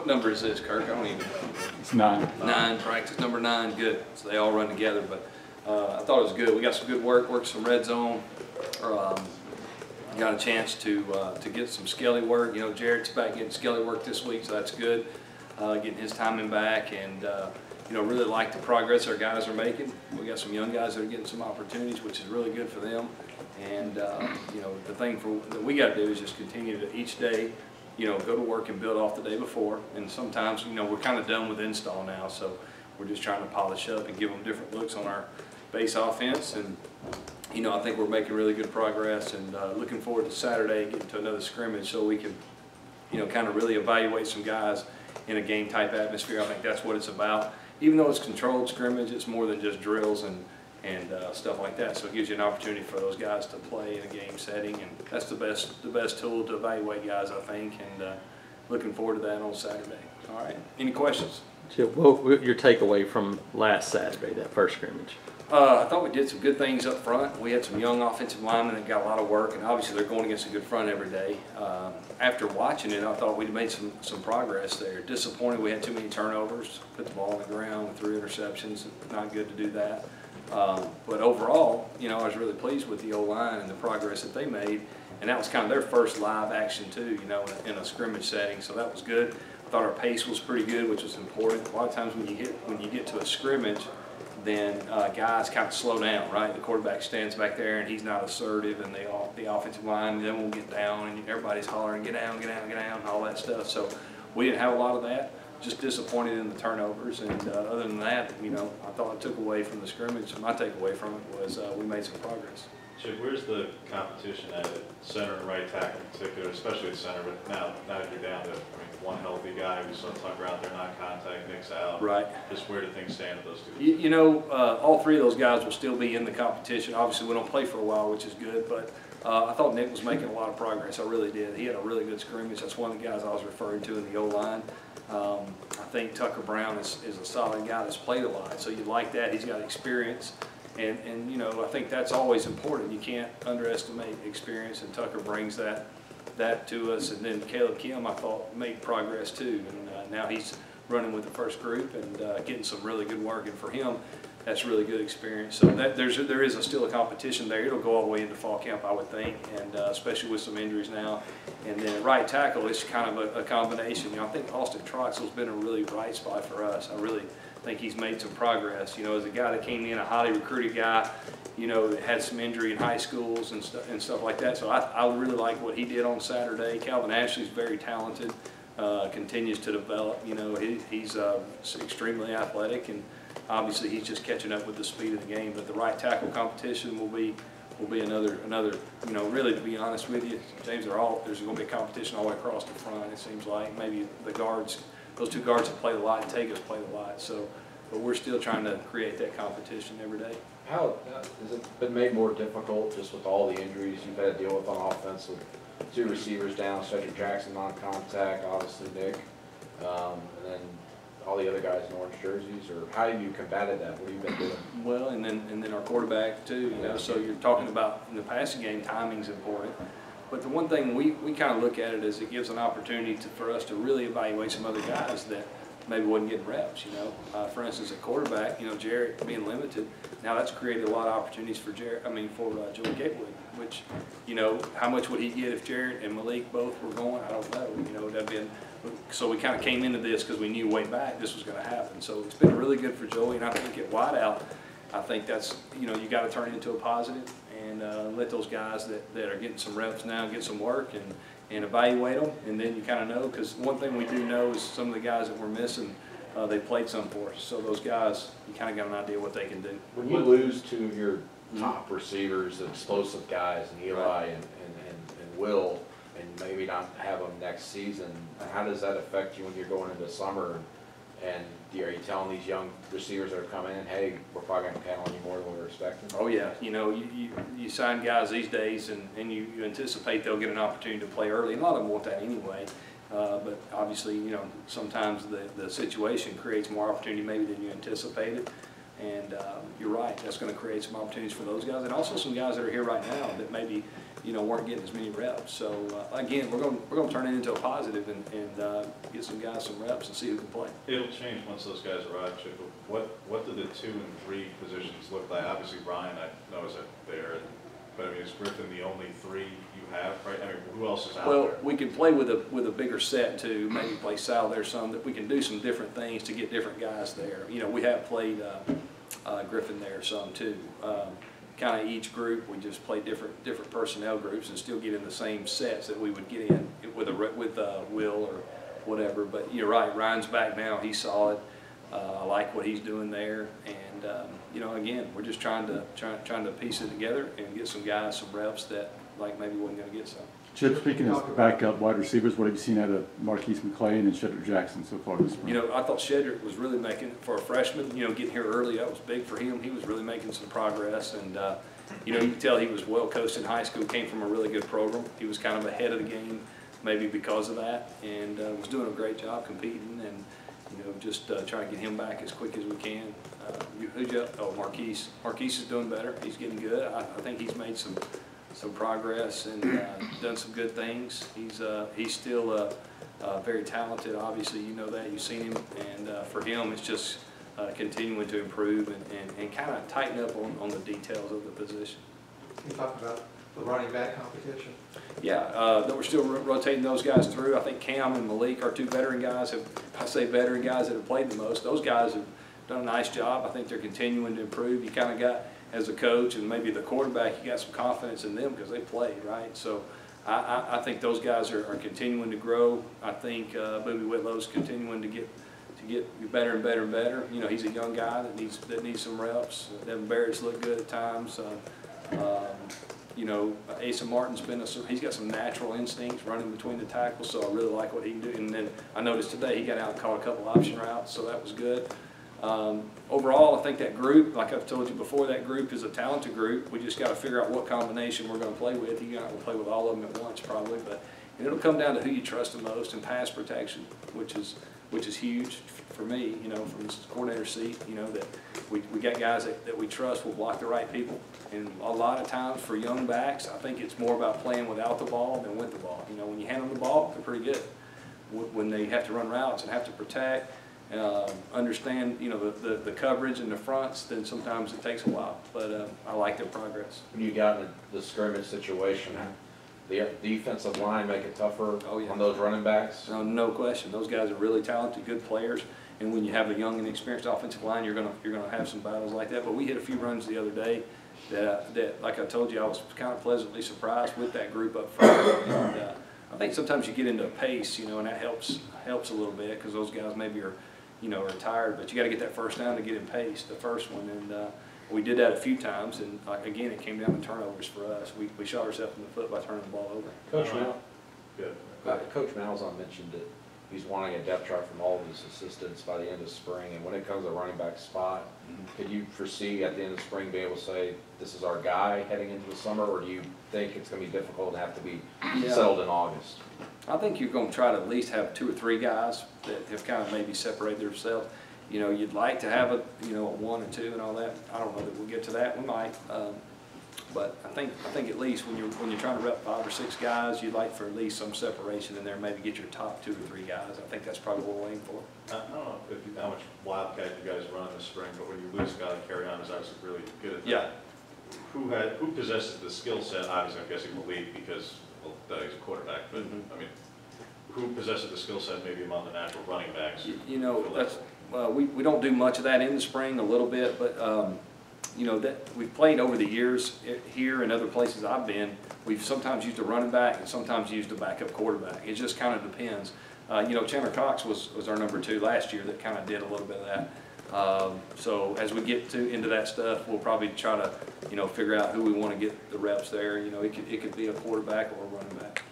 What number is this, Kirk? I don't even know. It's 9. 9, practice number 9, good. So they all run together, but I thought it was good. We got some good worked some red zone. Got a chance to get some skelly work. You know, Jarrett's back getting skelly work this week, so that's good. Getting his timing back, and you know, really like the progress our guys are making. We got some young guys that are getting some opportunities, which is really good for them. And you know, the thing that we got to do is just continue to each day, you know, go to work and build off the day before. And sometimes, you know, we're kind of done with install now, so we're just trying to polish up and give them different looks on our base offense. And you know, I think we're making really good progress, and looking forward to Saturday getting to another scrimmage so we can, you know, kind of really evaluate some guys in a game type atmosphere. I think that's what it's about. Even though it's controlled scrimmage, it's more than just drills and stuff like that. So it gives you an opportunity for those guys to play in a game setting, and that's the best tool to evaluate guys, I think. And looking forward to that on Saturday. All right. Any questions? So what your takeaway from last Saturday, that first scrimmage? I thought we did some good things up front. We had some young offensive linemen that got a lot of work, and obviously they're going against a good front every day. After watching it, I thought we'd made some progress there. Disappointed we had too many turnovers, put the ball on the ground with 3 interceptions. Not good to do that. But overall, you know, I was really pleased with the O-line and the progress that they made, and that was kind of their first live action too, you know, in a scrimmage setting. So that was good. I thought our pace was pretty good, which was important. A lot of times when you get to a scrimmage, then guys kind of slow down, right? The quarterback stands back there and he's not assertive, and the offensive line then will get down, and everybody's hollering, get down, get down, get down, and all that stuff. So we didn't have a lot of that. Just disappointed in the turnovers, and other than that, you know, I thought I took away from the scrimmage. My takeaway from it was we made some progress. Chip, where's the competition at center and right tackle in particular, especially at center? But now you're down to, I mean, one healthy guy. We saw Tucker out there, not contact, Nick's out. Right. Just where do things stand with those two? You know, all 3 of those guys will still be in the competition. Obviously, we don't play for a while, which is good, but I thought Nick was making a lot of progress. I really did. He had a really good scrimmage. That's one of the guys I was referring to in the O-line. I think Tucker Brown is a solid guy that's played a lot, so you like that. He's got experience, and you know, I think that's always important. You can't underestimate experience, and Tucker brings that to us. And then Caleb Kim, I thought, made progress too, and now he's running with the first group and getting some really good work, and for him, that's really good experience. So there is still a competition there. It'll go all the way into fall camp, I would think, and especially with some injuries now. And then right tackle, it's kind of a combination. You know, I think Austin Troxell's been a really bright spot for us. I really think he's made some progress. You know, as a guy that came in, a highly recruited guy, you know, that had some injury in high schools and stuff like that. So I really like what he did on Saturday. Calvin Ashley's very talented, continues to develop. You know, he's extremely athletic, and obviously he's just catching up with the speed of the game. But the right tackle competition will be another, you know, really, to be honest with you, James, there's going to be a competition all the way across the front, it seems like. Maybe the guards, those 2 guards that play a lot, and Tagus play a lot. So, but we're still trying to create that competition every day. How has it been made more difficult just with all the injuries you've had to deal with on offense, with 2 receivers down, Cedric Jackson non-contact, obviously Nick, and then all the other guys in orange jerseys? Or how have you combated that? What have you been doing? Well, and then our quarterback too, you know, so you're talking about in the passing game, timing's important. But the one thing we kind of look at it is it gives an opportunity for us to really evaluate some other guys that maybe wasn't getting reps, you know. For instance, at quarterback, you know, Jarrett being limited, now that's created a lot of opportunities for Joey Gatewood, which, you know, how much would he get if Jarrett and Malik both were going? I don't know. You know, that'd been, so we kind of came into this because we knew way back this was going to happen. So it's been really good for Joey, and I think at wideout, I think that's, you know, you got to turn it into a positive and let those guys that are getting some reps now get some work and evaluate them, and then you kind of know, because one thing we do know is some of the guys that we're missing, they played some for us. So those guys, you kind of got an idea what they can do. When you lose 2 of your top receivers, explosive guys, and Eli and Will, and maybe not have them next season, how does that affect you when you're going into summer? And are you telling these young receivers that are coming in, hey, we're probably going to count on you more than we were expecting? Oh yeah, you know, you sign guys these days, and you anticipate they'll get an opportunity to play early. And a lot of them want that anyway. But obviously, you know, sometimes the situation creates more opportunity maybe than you anticipated. And you're right, that's going to create some opportunities for those guys, and also some guys that are here right now that maybe weren't getting as many reps. So again, we're going to turn it into a positive and get some guys some reps and see who can play. It'll change once those guys arrive, Chip. What do the 2 and 3 positions look like? Obviously, Ryan, I know is there, but I mean, is Griffin the only 3 you have, right? I mean, who else is out there? Well, we could play with a bigger set too. Maybe play Sal there some. That we can do some different things to get different guys there. We have played Griffin there some too. Kind of each group, we just play different personnel groups and still get in the same sets that we would get in with Will or whatever. But you're right, Ryan's back now. He's solid. I like what he's doing there, and again, we're just trying to piece it together and get some guys some reps that maybe wasn't going to get some. Chip, speaking of backup wide receivers, what have you seen out of Marquise McClain and Shedrick Jackson so far this spring? I thought Shedrick was really making, for a freshman, getting here early, that was big for him. He was really making some progress, and you can tell he was well coached in high school, came from a really good program. He was kind of ahead of the game, maybe because of that, and was doing a great job competing, and just trying to get him back as quick as we can. Marquise. Marquise is doing better. He's getting good. I think he's made some progress and done some good things. He's still very talented. Obviously, you know that. You've seen him, and for him, it's just continuing to improve and kind of tighten up on the details of the position. Can you talk about the running back competition? Yeah, that we're still rotating those guys through. I think Cam and Malik are 2 veteran guys. I say veteran guys that have played the most. Those guys have done a nice job. I think they're continuing to improve. You kind of got, as a coach and maybe the quarterback, you got some confidence in them because they played, right? So I think those guys are continuing to grow. I think Booby Whitlow's continuing to get better and better and better. He's a young guy that needs some reps. Devin Barrett's looked good at times. Asa Martin's he's got some natural instincts running between the tackles, so I really like what he can do. And then I noticed today he got out and caught a couple option routes, so that was good. Overall, I think that group, like I've told you before, that group is a talented group. We just got to figure out what combination we're going to play with. You're not going to play with all of them at once probably, but it'll come down to who you trust the most in pass protection, which is huge for me, from this coordinator seat, that we got guys that we trust will block the right people. And a lot of times for young backs, I think it's more about playing without the ball than with the ball. When you hand them the ball, they're pretty good. When they have to run routes and have to protect, understand, the coverage and the fronts, then sometimes it takes a while. But I like their progress. When you got in the scrimmage situation, the defensive line make it tougher on those running backs? No question. Those guys are really talented, good players. And when you have a young and experienced offensive line, you're gonna have some battles like that. But we hit a few runs the other day that like I told you, I was kind of pleasantly surprised with that group up front. And I think sometimes you get into a pace, and that helps a little bit because those guys maybe are tired. But you got to get that first down to get in pace, the first one. And we did that a few times, and again, it came down to turnovers for us. We shot ourselves in the foot by turning the ball over. Coach Malzahn mentioned that he's wanting a depth chart from all of his assistants by the end of spring, and when it comes to running back spot, could you foresee at the end of spring be able to say this is our guy heading into the summer, or do you think it's going to be difficult and have to be settled in August? I think you're going to try to at least have 2 or 3 guys that have kind of maybe separated themselves. You'd like to have a 1 or 2 and all that. I don't know that we'll get to that. We might, but I think at least when you're trying to rep 5 or 6 guys, you'd like for at least some separation in there. Maybe get your top 2 or 3 guys. I think that's probably what we're aiming for. I don't know how much wildcat you guys run this spring, but when you lose a guy like Carry On is obviously really good at that. Yeah. Who possesses the skill set? Obviously, I'm guessing Malik because he's a quarterback, but I mean, who possesses the skill set maybe among the natural running backs? That's we don't do much of that in the spring, a little bit, but that we've played over the years here and other places I've been. We've sometimes used a running back and sometimes used a backup quarterback. It just kind of depends. Chandler Cox was our number 2 last year that kind of did a little bit of that. So as we get into that stuff, we'll probably try to figure out who we want to get the reps there. It could be a quarterback or a running back.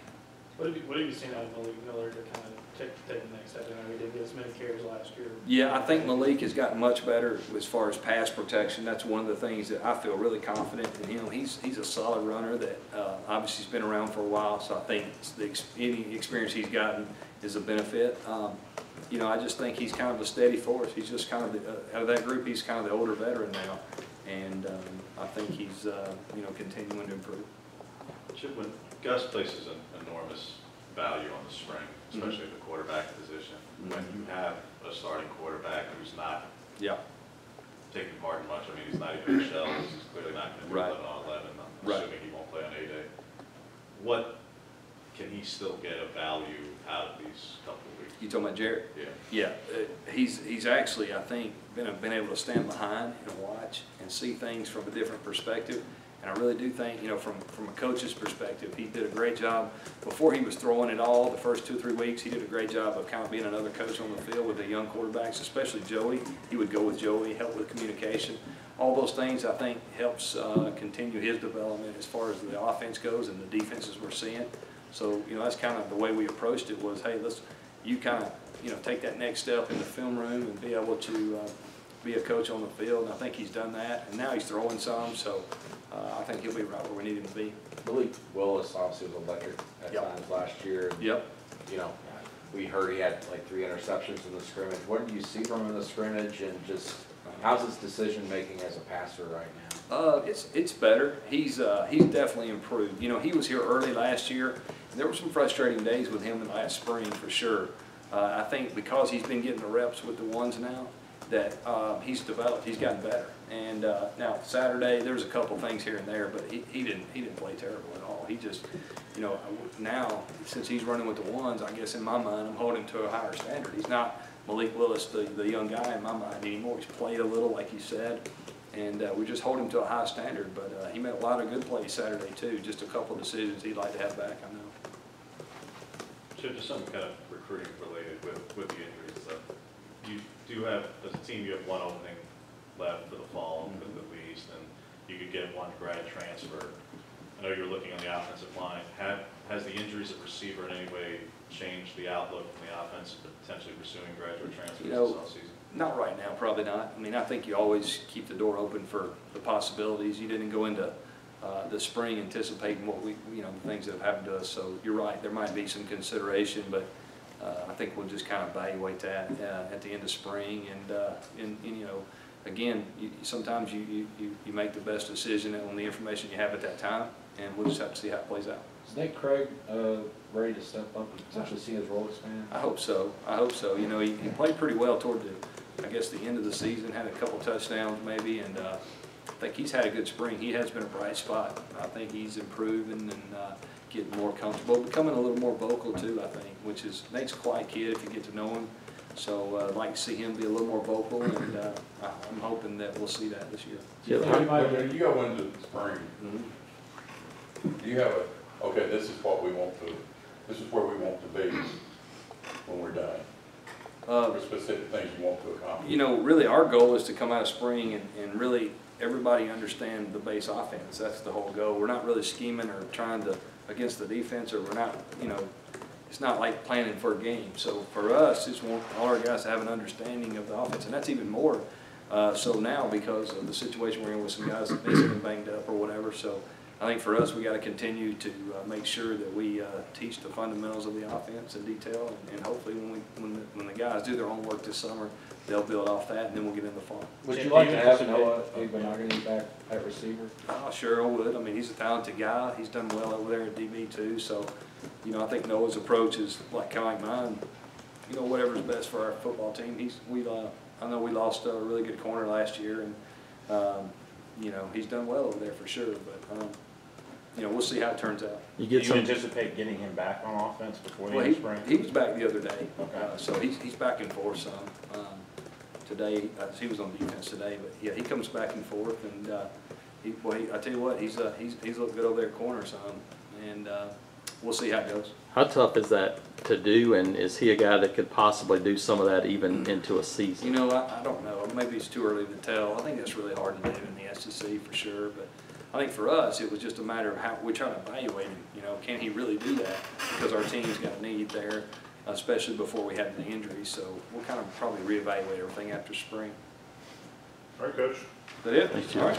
What have you seen out of Malik Miller to kind of take the next step? I know he didn't get as many carries last year. Yeah, I think Malik has gotten much better as far as pass protection. That's one of the things that I feel really confident in him. He's a solid runner that obviously has been around for a while, so I think any experience he's gotten is a benefit. I just think he's kind of a steady force. He's just kind of, out of that group, he's kind of the older veteran now. And I think he's, continuing to improve. Chip, when Gus places an enormous value on the spring, especially at the quarterback position, when you have a starting quarterback who's not Yeah. taking part in much, I mean, he's not even in shells, he's clearly not going to be Right. 11 on 11, I'm Right. assuming he won't play on A-Day. What can he still get a value out of these couple of weeks? You talking about Jared? Yeah. Yeah, he's actually, I think, been able to stand behind and watch and see things from a different perspective. And I really do think, you know, from a coach's perspective, he did a great job. Before he was throwing it all, the first 2 or 3 weeks, he did a great job of kind of being another coach on the field with the young quarterbacks, especially Joey. He would go with Joey, help with communication. All those things, I think, helps continue his development as far as the offense goes and the defenses we're seeing. So, you know, that's kind of the way we approached it was, hey, you kind of, you know, take that next step in the film room and be able to be a coach on the field. And I think he's done that. And now he's throwing some, so I think he'll be right where we need him to be. Malik Willis obviously was electric at Yep. times last year. And, Yep. you know, we heard he had like 3 interceptions in the scrimmage. What do you see from him in the scrimmage, and just how's his decision making as a passer right now? It's better. He's definitely improved. You know, he was here early last year, and there were some frustrating days with him in last spring for sure. I think because he's been getting the reps with the ones now, that he's developed. He's gotten better. And now Saturday there was a couple things here and there, but he didn't play terrible at all. He just, you know, now since he's running with the ones, I guess in my mind I'm holding him to a higher standard. He's not Malik Willis, the young guy in my mind anymore. He's played a little, like you said, and we just hold him to a high standard. But he made a lot of good plays Saturday too. Just a couple of decisions he'd like to have back, I know. Chip, just something kind of recruiting related with the injuries and stuff. You do have, as a team, you have 1 opening left for the fall at least, and you could get 1 grad transfer. I know you're looking on the offensive line. Has the injuries at receiver in any way changed the outlook from the offense to potentially pursuing graduate transfers this offseason? Not right now, probably not. I mean, I think you always keep the door open for the possibilities. You didn't go into the spring anticipating what the things that have happened to us. So you're right, there might be some consideration, but I think we'll just kind of evaluate that at the end of spring. And you know, again, sometimes you make the best decision on the information you have at that time, and we'll just have to see how it plays out. Is Nick Craig ready to step up and potentially see his role expand? I hope so. I hope so. You know, he played pretty well toward the end of the season, had a couple touchdowns maybe, and I think he's had a good spring. He has been a bright spot. I think he's improving and getting more comfortable, becoming a little more vocal too, I think, which is, Nate's a quiet kid if you get to know him. So I'd like to see him be a little more vocal, and I'm hoping that we'll see that this year. You go into the spring, do you have okay, this is where we want to be when we're done? For specific things you want to accomplish? You know, really our goal is to come out of spring and really everybody understand the base offense. That's the whole goal. We're not really scheming or trying to against the defense, or we're not, you know, it's not like planning for a game. So for us, it's want all our guys to have an understanding of the offense, and that's even more so now because of the situation we're in with some guys that missing and banged up or whatever. So I think for us, we got to continue to make sure that we teach the fundamentals of the offense in detail, and hopefully when the guys do their homework this summer, they'll build off that, and then we'll get in the fall. Would you like to have Noah Igbenogany back at receiver? Oh, sure I would. I mean, he's a talented guy. He's done well over there at DB too. So, you know, I think Noah's approach is kind of like mine. You know, whatever's best for our football team. I know we lost a really good corner last year, and you know, he's done well over there for sure. But you know, we'll see how it turns out. You get some. Anticipate getting him back on offense before the Well, end of spring? he was back the other day, Okay. so he's back and forth some. Today, he was on defense today, but yeah, he comes back and forth, and I tell you what, he's looked good over there at corner some, and we'll see how it goes. How tough is that to do, and is he a guy that could possibly do some of that even into a season? You know, I don't know. Maybe it's too early to tell. I think that's really hard to do in the SEC for sure, but I think for us, it was just a matter of how we're trying to evaluate him. You know, can he really do that? Because our team's got a need there, especially before we had the injury. So we'll kind of probably reevaluate everything after spring. All right, Coach. Is that it? Thank you. All right.